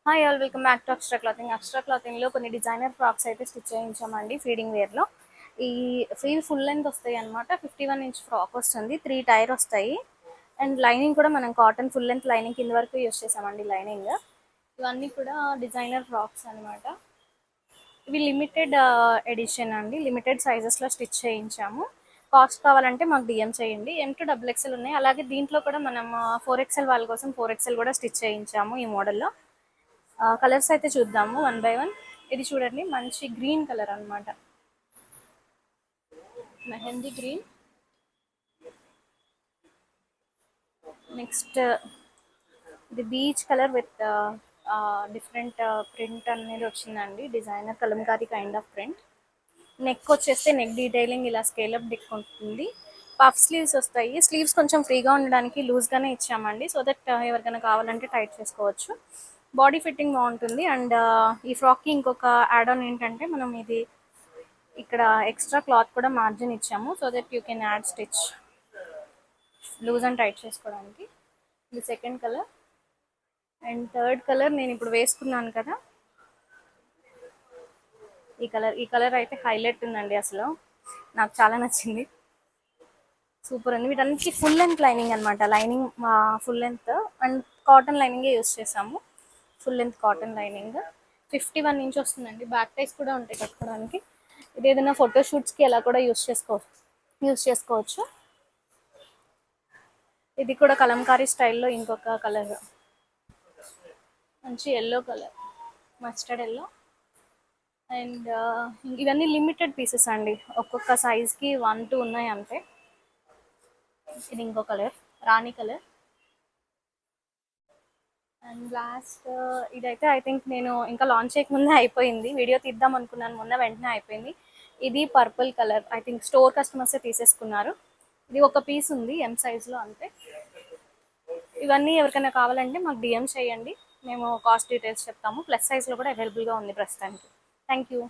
Hi all, welcome back to Akshara clothing. Akshara క్లాతింగ్లో కొన్ని designer frocks అయితే స్టిచ్ చేయించామండి ఫీడింగ్ వేర్లో. ఈ ఫుల్ లెంత్ వస్తాయి అనమాట. 51 ఇంచ్ ఫ్రాక్ వస్తుంది, 3 టైర్ వస్తాయి. అండ్ లైనింగ్ కూడా మనం కాటన్ ఫుల్ లెంత్ లైనింగ్ కింద వరకు యూస్ చేసామండి లైనింగ్. ఇవన్నీ కూడా డిజైనర్ ఫ్రాక్స్ అనమాట. ఇవి లిమిటెడ్ ఎడిషన్ అండి, లిమిటెడ్ సైజెస్లో స్టిచ్ చేయించాము. కాస్ట్ కావాలంటే మాకు డిఎం చేయండి. M to XXL ఉన్నాయి. అలాగే దీంట్లో కూడా మనం 4XL వాళ్ళ కోసం 4XL కూడా స్టిచ్ చేయించాము ఈ మోడల్లో. కలర్స్ అయితే చూద్దాము వన్ బై వన్. ఇది చూడండి, మంచి గ్రీన్ కలర్ అన్నమాట, మెహందీ గ్రీన్. నెక్స్ట్ ఇది beach colour with different print అనేది వచ్చిందండి, designer Kalamkari kind of print. Neck వచ్చేస్తే నెక్ డీటెయిలింగ్ ఇలా స్కేలప్ నెక్ ఉంటుంది. పఫ్ స్లీవ్స్ వస్తాయి. స్లీవ్స్ కొంచెం ఫ్రీగా ఉండడానికి లూజ్గానే ఇచ్చామండి, సో దట్ ఎవరికైనా కావాలంటే టైట్ చేసుకోవచ్చు. బాడీ ఫిట్టింగ్ బాగుంటుంది. అండ్ ఈ ఫ్రాక్కి ఇంకొక యాడ్ ఆన్ ఏంటంటే, మనం ఇది ఇక్కడ ఎక్స్ట్రా క్లాత్ కూడా మార్జిన్ ఇచ్చాము, so that you can add stitch loose and tight చేసుకోవడానికి. ఇది second colour. And third colour నేను ఇప్పుడు వేసుకున్నాను కదా, ఈ కలర్ అయితే హైలైట్ ఉందండి, అసలు నాకు చాలా నచ్చింది, సూపర్ ఉంది. వీటన్నిటికి ఫుల్ లెంత్ లైనింగ్ అనమాట. Lining full length and cotton లైనింగే యూస్ చేసాము. Full length cotton lining 51 inch వస్తుందండి. బ్యాక్ టైస్ కూడా ఉంటాయి కట్టుకోవడానికి. ఇది ఏదైనా ఫోటోషూట్స్కి అలా కూడా యూస్ చేసుకోవచ్చు. ఇది కూడా కలంకారీ స్టైల్లో ఇంకొక కలర్, మంచి yellow colour, mustard yellow. And ఇవన్నీ లిమిటెడ్ పీసెస్ అండి, ఒక్కొక్క సైజ్కి 1-2 ఉన్నాయి అంతే. ఇది ఇంకో colour, Rani colour. And last ఇదైతే ఐ థింక్ నేను ఇంకా లాంచ్ చేయకముందే అయిపోయింది, వీడియో తీద్దాం అనుకున్నాను మొన్న, వెంటనే అయిపోయింది. ఇది purple colour, I think store కస్టమర్సే తీసేసుకున్నారు. ఇది ఒక పీస్ ఉంది ఎం సైజ్లో అంతే. ఇవన్నీ ఎవరికైనా కావాలంటే మాకు డిఎం చేయండి, మేము కాస్ట్ డీటెయిల్స్ చెప్తాము. ప్లస్ సైజ్లో కూడా అవైలబుల్గా ఉంది ప్రస్తుతానికి. Thank you.